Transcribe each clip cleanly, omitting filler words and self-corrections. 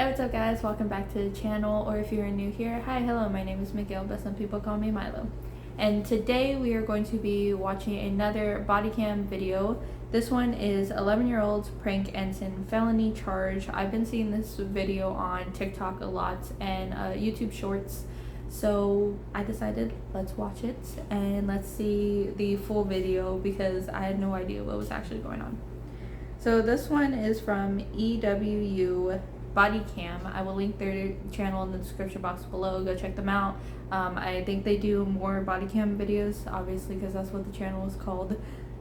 what's up guys, welcome back to the channel, or if you're new here, hi, hello, my name is Miguel, but some people call me Milo. And today we are going to be watching another body cam video. This one is 11-year-olds prank ends in felony charge. I've been seeing this video on TikTok a lot and YouTube shorts, so I decided let's watch it and let's see the full video because I had no idea what was actually going on. So this one is from EWU Bodycam. I will link their channel in the description box below. Go check them out. I think they do more bodycam videos, obviously, because that's what the channel is called.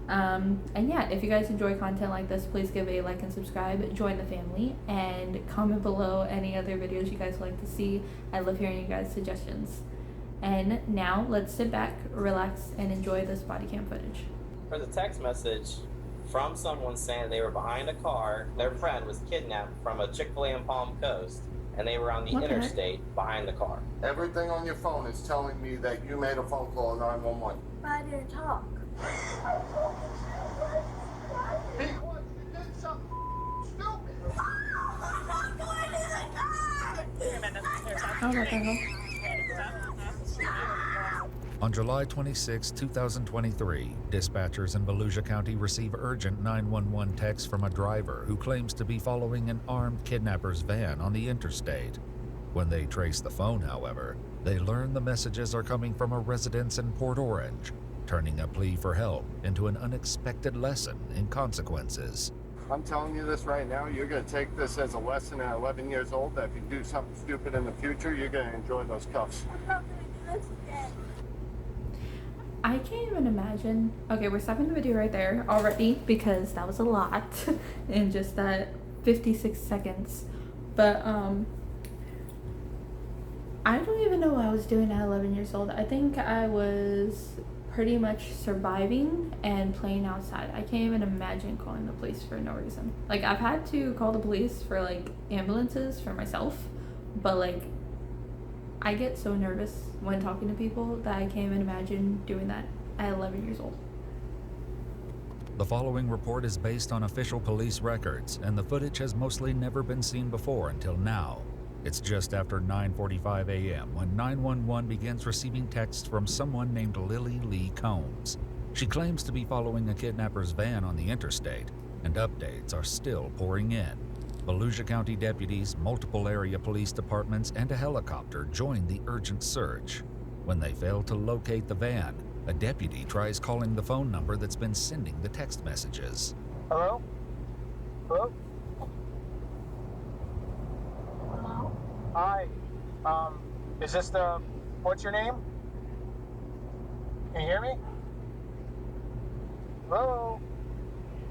And yeah, if you guys enjoy content like this, please give a like and subscribe, join the family, and comment below any other videos you guys would like to see. I love hearing you guys' suggestions. And now let's sit back, relax, and enjoy this bodycam footage. There's a text message from someone saying they were behind a car. Their friend was kidnapped from a Chick-fil-A in Palm Coast, and they were on the interstate behind the car. Everything on your phone is telling me that you made a phone call to 911. I didn't talk. Because you did something stupid. Oh, what the hell? On July 26, 2023, dispatchers in Volusia County receive urgent 911 text from a driver who claims to be following an armed kidnapper's van on the interstate. When they trace the phone, however, they learn the messages are coming from a residence in Port Orange, turning a plea for help into an unexpected lesson in consequences. I'm telling you this right now, you're going to take this as a lesson at 11 years old that if you do something stupid in the future, you're going to enjoy those cuffs. I'm not gonna do this again. I can't even imagine. Okay, we're stopping the video right there already because that was a lot in just that 56 seconds. But I don't even know what I was doing at 11 years old. I think I was pretty much surviving and playing outside. I can't even imagine calling the police for no reason. Like, I've had to call the police for like ambulances for myself, but like I get so nervous when talking to people that I can't even imagine doing that at 11 years old. The following report is based on official police records, and the footage has mostly never been seen before until now. It's just after 9:45 a.m. when 911 begins receiving texts from someone named Lily Lee Combs. She claims to be following a kidnapper's van on the interstate, and updates are still pouring in. Volusia County deputies, multiple area police departments, and a helicopter join the urgent search. When they fail to locate the van, a deputy tries calling the phone number that's been sending the text messages. Hello? Hello? Hello? Hi. Is this the... What's your name? Can you hear me? Hello?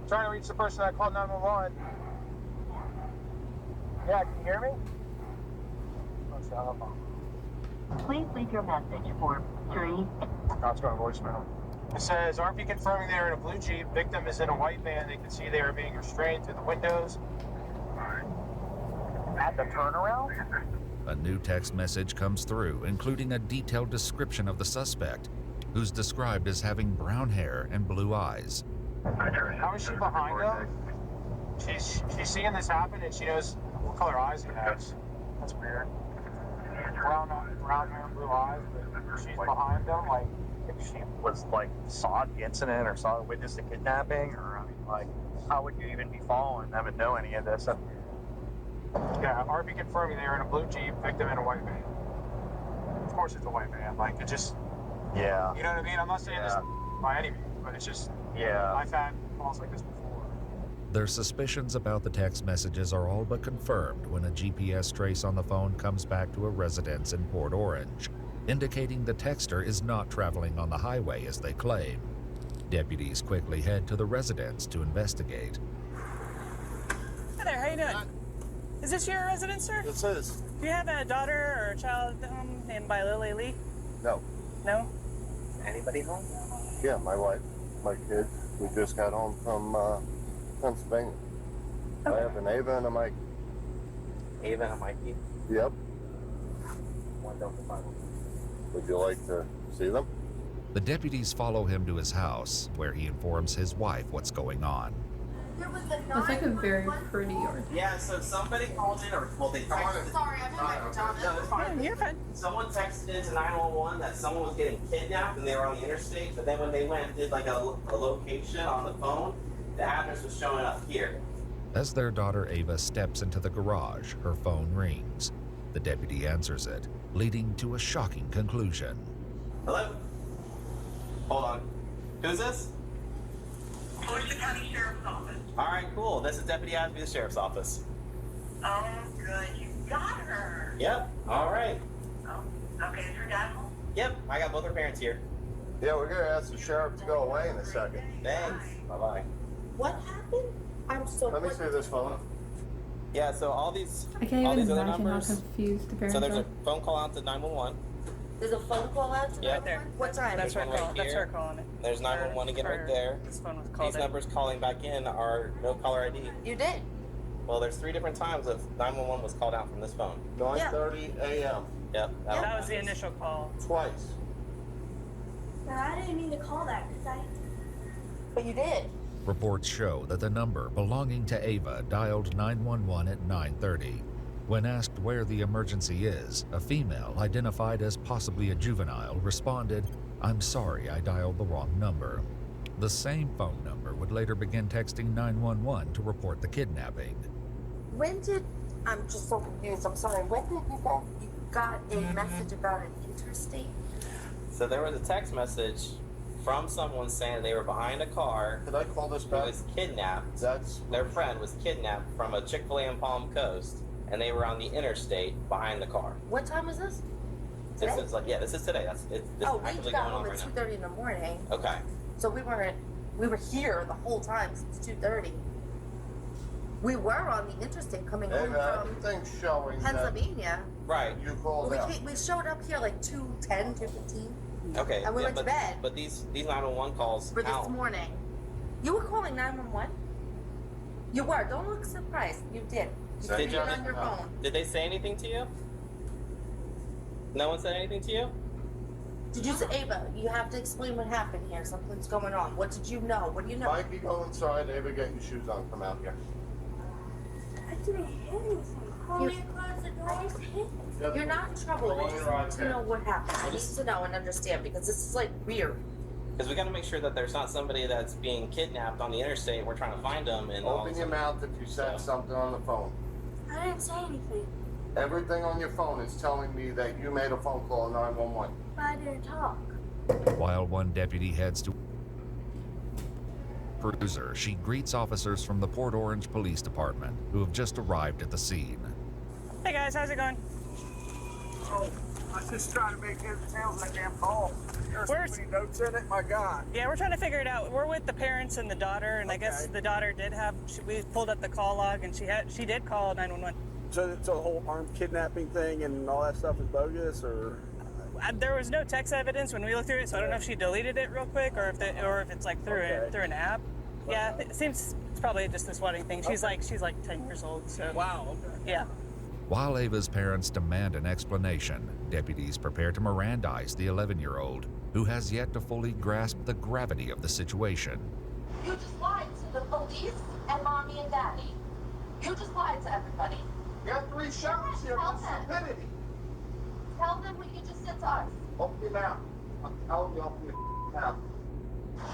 I'm trying to reach the person that called 911. Yeah, can you hear me? Oh, shut up. Please leave your message for 3. No, it's going to voicemail. It says, RP confirming they're in a blue Jeep. Victim is in a white van. They can see they are being restrained through the windows. At the turnaround? A new text message comes through, including a detailed description of the suspect, who's described as having brown hair and blue eyes. How is she behind them? She's seeing this happen and she knows what color eyes he has. That's weird. Brown hair and blue eyes, but she's behind them. Like, if she was like saw the incident or saw witnessed the kidnapping, or I mean, like, how would you even be following them and know any of this? Yeah, RP confirming they were in a blue Jeep, victim in a white van. Of course, it's a white van. Like, it just, yeah. You know what I mean? I'm not saying this by any means, but it's just, yeah. I've had calls like this before. Their suspicions about the text messages are all but confirmed when a GPS trace on the phone comes back to a residence in Port Orange, indicating the texter is not traveling on the highway as they claim. Deputies quickly head to the residence to investigate. Hi there, how you doing? Is this your residence, sir? This is. Do you have a daughter or a child named by Lily Lee? No. No? Anybody home? Yeah, my wife, my kids. We just got home from Pennsylvania. Okay. I have an Ava and a Mike. Ava and Mikey? Yep. One Delta 5. Would you like to see them? The deputies follow him to his house, where he informs his wife what's going on. That's like a very pretty yard. Yeah, so somebody called in, or well, they texted. Sorry, I'm in my pajamas. No, it's fine. You're fine. Someone texted into 911 that someone was getting kidnapped and they were on the interstate. But then when they went and did like a location on the phone, the address was showing up here. As their daughter Ava steps into the garage, her phone rings. The deputy answers it, leading to a shocking conclusion. Hello? Hold on. Who's this? Volusia County Sheriff's Office. All right, cool. This is Deputy Asby, the sheriff's office. Oh, good. You got her. Yep. All right. Oh, okay. Is your dad home? Yep. I got both her parents here. Yeah, we're gonna ask the sheriff to go away in a second. Thanks. Bye-bye. What happened? I'm so. Let me see this phone. Yeah, so all these I can't all even these other imagine how numbers. confused the parents So there's are. a phone call out to 911. There's a phone call out to Yep. that one? What time? That's her one right call. That's here. her calling it. There's 911 again right there. This phone was called These in. numbers calling back in are no caller ID. You did. Well, there's 3 different times of 911 was called out from this phone. 9:30 a.m. Yep. That was the initial call. Twice. No, I didn't mean to call that because But you did. Reports show that the number belonging to Ava dialed 911 at 9:30. When asked where the emergency is, a female identified as possibly a juvenile responded, "I'm sorry, I dialed the wrong number." The same phone number would later begin texting 911 to report the kidnapping. When did, I'm just so confused, I'm sorry. When did you got a message about an interstate? So there was a text message from someone saying they were behind a car Could I call this who back? was kidnapped. That's Their friend was kidnapped from a Chick-fil-A in Palm Coast, and they were on the interstate behind the car. What time is this? This Today? is like, yeah, this is today. This is Oh, we actually got going on home at right 2:30 in the morning. now. Okay. So we were here the whole time since 2:30. We were on the interstate coming home Ava, from everything's showing that Pennsylvania. Right. you called out. We showed up here like 2:10, 2:15 Okay. And we went to bed. But these 911 calls for this count. morning. You were calling 911? You were. Don't look surprised. You did. You Did did you? it on your phone. Did they say anything to you? No one said anything to you? Did you say, Ava, you have to explain what happened here. Something's going on. What did you know? What do you know? Mikey, go inside. Ava, get your shoes on. Come out here. I didn't hit anything. Call me and close the door. I just hit it. You're not in trouble. I just need to know what happened. I need to know and understand because this is like weird. Because we got to make sure that there's not somebody that's being kidnapped on the interstate. We're trying to find them. And all Open of a your sudden- mouth if you said something on the phone. I didn't say anything, Everything on your phone is telling me that you made a phone call 911. but I didn't talk. While one deputy heads to cruiser, she greets officers from the Port Orange Police Department who have just arrived at the scene. Hey guys, how's it going? Oh, I was just trying to make heads and tails of that damn call. There's Where's- so many notes in it, my God. Yeah, we're trying to figure it out. We're with the parents and the daughter, and I guess Okay. the daughter did have. We pulled up the call log, and she did call 911. So the whole armed kidnapping thing and all that stuff is bogus, or? There was no text evidence when we looked through it, so I don't know if she deleted it real quick or if it's like through Okay. through an app. Yeah, it seems it's probably just this wedding thing. She's like 10 years old, so Wow, okay. yeah. While Ava's parents demand an explanation, deputies prepare to Mirandize the 11-year-old, who has yet to fully grasp the gravity of the situation. You just lied to the police and mommy and daddy. You just lied to everybody. You have 3 shots here Tell for them. stupidity. Tell them what you just said to us. Open your mouth. I'm telling you, open your mouth.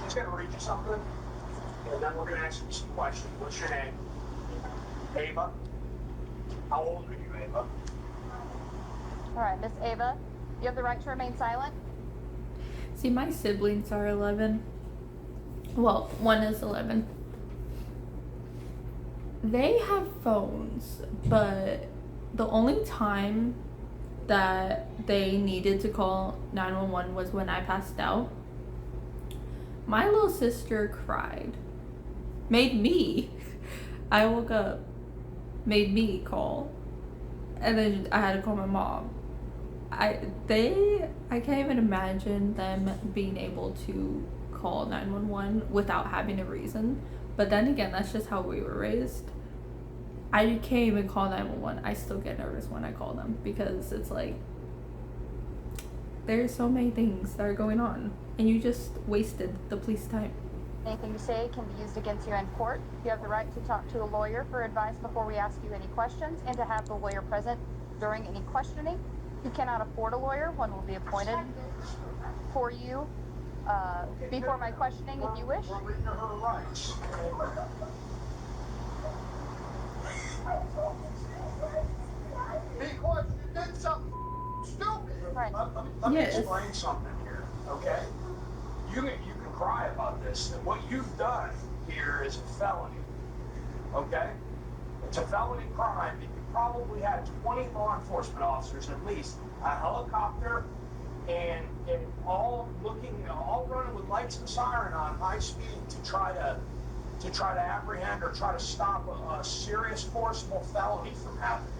She's gonna read you something, and then we're gonna ask you some questions. What's your name? Ava. How old are you, Ava? All right, Miss Ava, you have the right to remain silent. See, my siblings are 11. Well, one is 11. They have phones, but the only time that they needed to call 911 was when I passed out. My little sister cried. Made me. I woke up, made me call, and then I had to call my mom. I can't even imagine them being able to call 911 without having a reason. But then again, that's just how we were raised. I can't even call 911. I still get nervous when I call them because it's like there's so many things that are going on and you just wasted the police time. Anything you say can be used against you in court. You have the right to talk to a lawyer for advice before we ask you any questions and to have the lawyer present during any questioning. If you cannot afford a lawyer, one will be appointed for you before my questioning if you wish. We're reading her rights. Because you did something stupid. Right. Let me Yes. explain something here, okay? You can cry about this. And what you've done here is a felony, okay? It's a felony crime. You probably had 20 law enforcement officers at least, a helicopter, and all running with lights and siren on high speed to try to apprehend or try to stop a serious forcible felony from happening.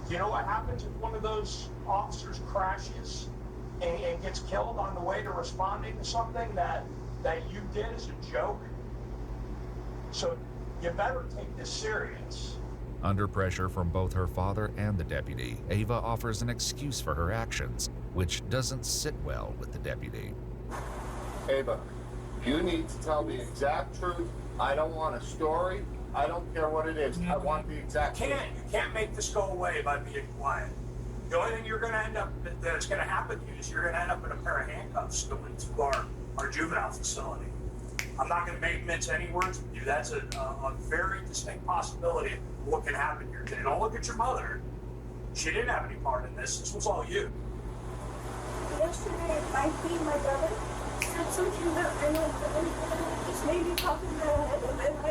Do you know what happens if one of those officers crashes and gets killed on the way to responding to something that you did as a joke? So you better take this serious. Under pressure from both her father and the deputy, Ava offers an excuse for her actions, which doesn't sit well with the deputy. Ava, you need to tell the exact truth. I don't want a story. I don't care what it is. I want the exact truth. You can't make this go away by being quiet. The only thing that's gonna happen to you is you're gonna end up in a pair of handcuffs going to our juvenile facility. I'm not gonna mince any words with you. That's a very distinct possibility of what can happen here. And don't look at your mother. She didn't have any part in this. This was all you. Yesterday, I beat my brother. Said something that I know just made me pop in the head, and then I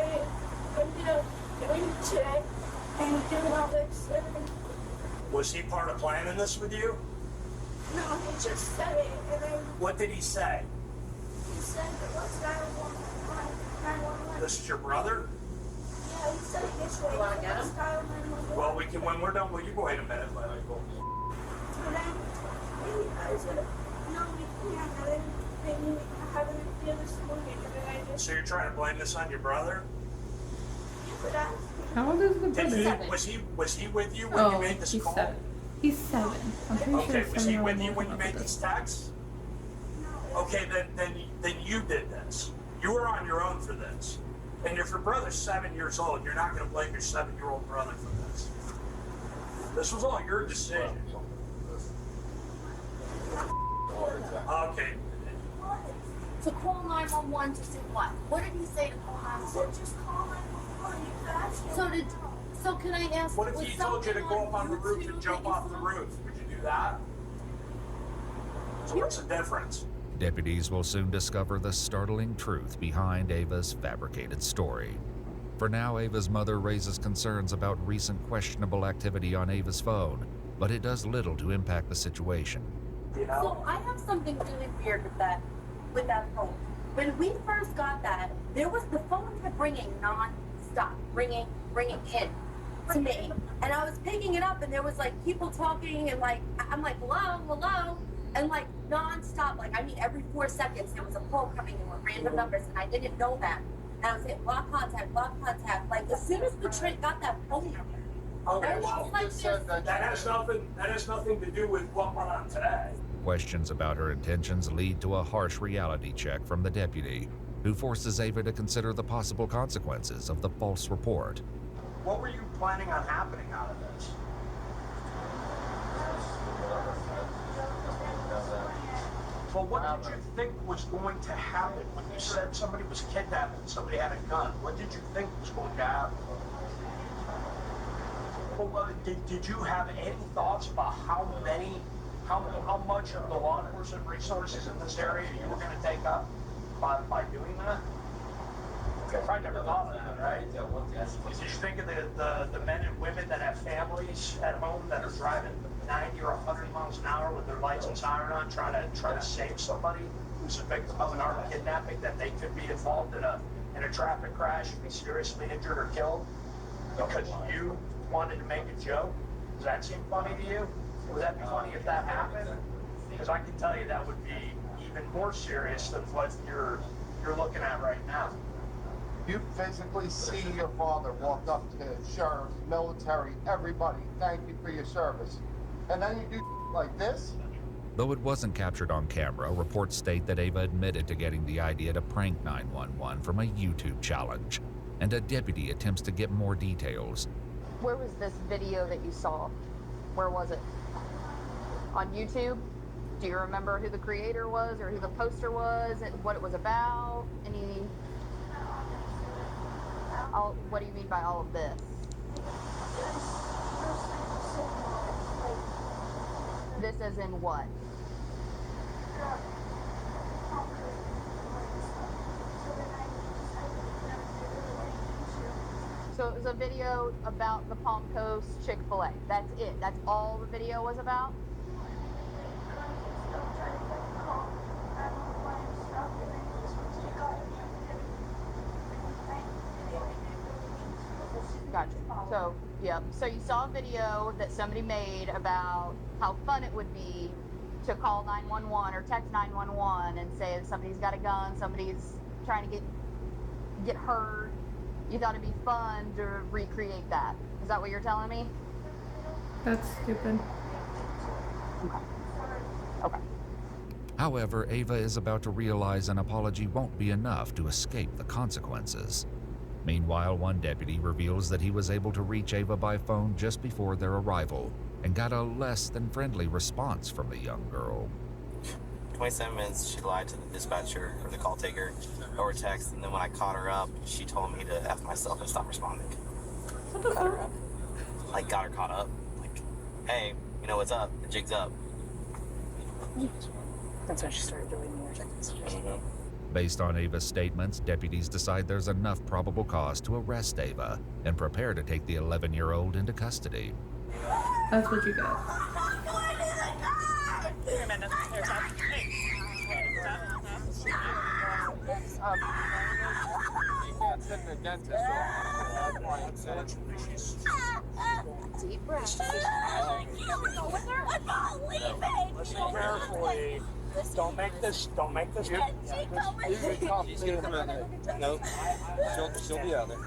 ended up doing today and doing all this. Was he part of planning this with you? No, he just said it, and then What did he say? he said that what's 911. This is your brother? Yeah, he said it yesterday. You wanna get him? What's 911? Well, we can, when we're done, will you wait a minute? And then I said, no, we can't. And then I had an idea this morning, and then I just So you're trying to blame this on your brother? put out. How old is the Did brother? you, was he with you when you Oh, made this he's call? 7. He's 7. I'm pretty sure Okay, it's was he 7-year-old with you won't when come you up made with these this. texts? Okay, then you did this. You were on your own for this. And if your brother's 7 years old, you're not going to blame your 7-year-old brother for this. This was all your decision. Okay. To call 911 to say what? What did he say to call 911? Just call 911. You could ask him. So can I ask? What if was he told you to something go up on the roof YouTube and jump that you off the saw? roof? Would you do that? So what's the difference? Deputies will soon discover the startling truth behind Ava's fabricated story. For now, Ava's mother raises concerns about recent questionable activity on Ava's phone, but it does little to impact the situation. You know? So I have something really weird with that phone. When we first got that, the phone kept ringing non-stop, ringing in to me, and I was picking it up, and there was like people talking, and like I'm like hello, and like non-stop, like I mean every 4 seconds there was a call coming in with random numbers, and I didn't know that, and I was saying block contact, like as soon as we got that phone number. Okay, I well, was like this. that has nothing to do with what went on today. Questions about her intentions lead to a harsh reality check from the deputy, who forces Ava to consider the possible consequences of the false report. What were you planning on happening out of this? Well, what did you think was going to happen when you said somebody was kidnapped and somebody had a gun? What did you think was going to happen? Well, did you have any thoughts about how much of the law enforcement resources in this area you were going to take up by doing that? I never thought of that, right? Did you think of the men and women that have families at home that are driving 90 or 100 miles an hour with their lights and siren on, trying to save somebody who's a victim of an armed kidnapping, that they could be involved in a traffic crash and be seriously injured or killed because you wanted to make a joke? Does that seem funny to you? Would that be funny if that happened? Because I can tell you that would be even more serious than what you're looking at right now. You physically see your father walk up to sheriffs, military, everybody, thank you for your service. And then you do like this? Though it wasn't captured on camera, reports state that Ava admitted to getting the idea to prank 911 from a YouTube challenge, and a deputy attempts to get more details. Where was this video that you saw? Where was it? On YouTube? Do you remember who the creator was or who the poster was and what it was about? What do you mean by all of this? This as in what? So it was a video about the Palm Coast Chick-fil-A. That's it. That's all the video was about? Gotcha. So, yeah. So you saw a video that somebody made about how fun it would be to call 911 or text 911 and say if somebody's got a gun, somebody's trying to get hurt. You thought it'd be fun to recreate that. Is that what you're telling me? That's stupid. Okay. However, Ava is about to realize an apology won't be enough to escape the consequences. Meanwhile, one deputy reveals that he was able to reach Ava by phone just before their arrival and got a less than friendly response from the young girl. 27 minutes, she lied to the dispatcher or the call taker over text, and then when I caught her up, she told me to F myself and stop responding. What the fuck? Like, got her caught up. Like, hey, you know what's up? The jig's up. That's when she started deleting your text messages. Based on Ava's statements, deputies decide there's enough probable cause to arrest Ava and prepare to take the 11-year-old into custody. That's what you got. Here, Amanda. Here, stop. Hey. Stop. Sitting in the dentist's office. That's why I'm saying. Deep breath. Listen carefully. Don't make this. She's gonna come out there. No. She'll be out there.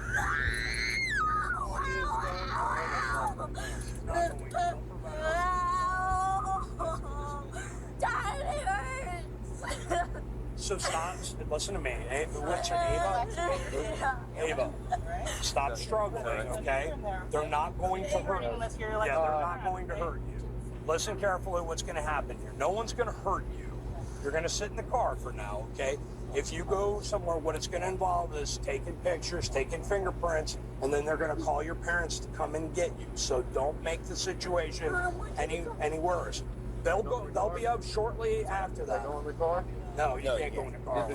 So stop. Listen to me. What's your Ava? Ava. Stop struggling, okay? They're not going to hurt you. Yeah, they're not going to hurt you. Listen carefully what's going to happen here. No one's going to hurt you. You're going to sit in the car for now, okay? If you go somewhere, what it's going to involve is taking pictures, taking fingerprints, and then they're going to call your parents to come and get you. So don't make the situation any worse. They'll be up shortly after that. Go in the car? No, you can't go in the car.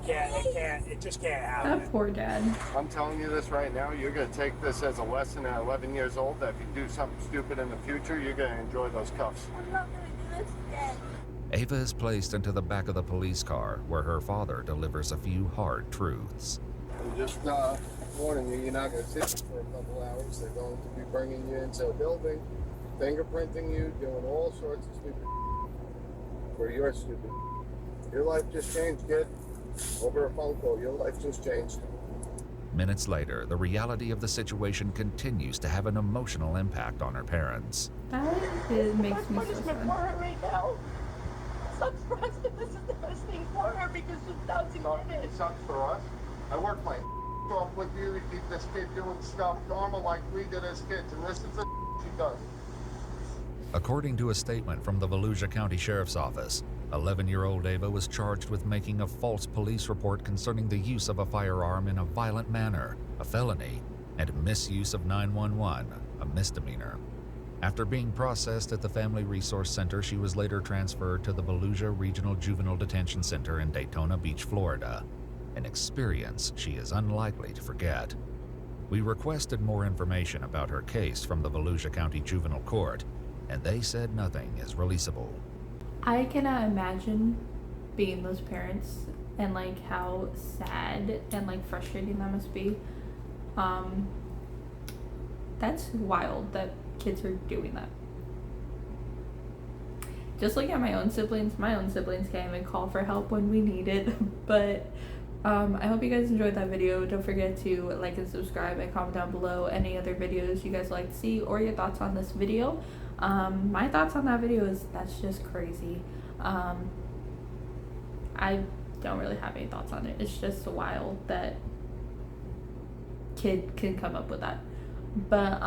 It just can't happen. That poor dad. I'm telling you this right now, you're going to take this as a lesson at 11 years old that if you do something stupid in the future, you're going to enjoy those cuffs. I'm not gonna do this again. Ava is placed into the back of the police car where her father delivers a few hard truths. I'm just warning you, you're not going to sit for a couple hours. They're going to be bringing you into a building, fingerprinting you, doing all sorts of stupid where you're stupid. Your life just changed, kid. Over a phone call, your life just changed. Minutes later, the reality of the situation continues to have an emotional impact on her parents. That makes me so sad. For her right now. Sucks for us, but this is the best thing for her because she's bouncing in it. It sucks for us. I work my off with you to keep this kid doing stuff normal like we did as kids, and this is the she does. According to a statement from the Volusia County Sheriff's Office, 11-year-old Ava was charged with making a false police report concerning the use of a firearm in a violent manner, a felony, and misuse of 911, a misdemeanor. After being processed at the Family Resource Center, she was later transferred to the Volusia Regional Juvenile Detention Center in Daytona Beach, Florida, an experience she is unlikely to forget. We requested more information about her case from the Volusia County Juvenile Court, and they said nothing is releasable. I cannot imagine being those parents and like how sad and like frustrating that must be. That's wild that kids are doing that. Just look at my own siblings. My own siblings can't even call for help when we need it, but I hope you guys enjoyed that video. Don't forget to like and subscribe and comment down below any other videos you guys like to see or your thoughts on this video. My thoughts on that video is that's just crazy. I don't really have any thoughts on it. It's just wild that kid can come up with that. But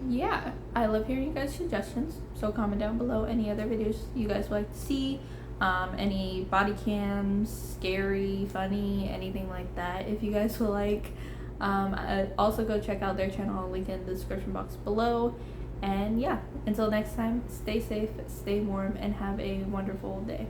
yeah, I love hearing you guys' suggestions. So comment down below any other videos you guys would like to see. Any body cams, scary, funny, anything like that if you guys would like. Also go check out their channel, link in the description box below. And yeah, until next time, stay safe, stay warm, and have a wonderful day.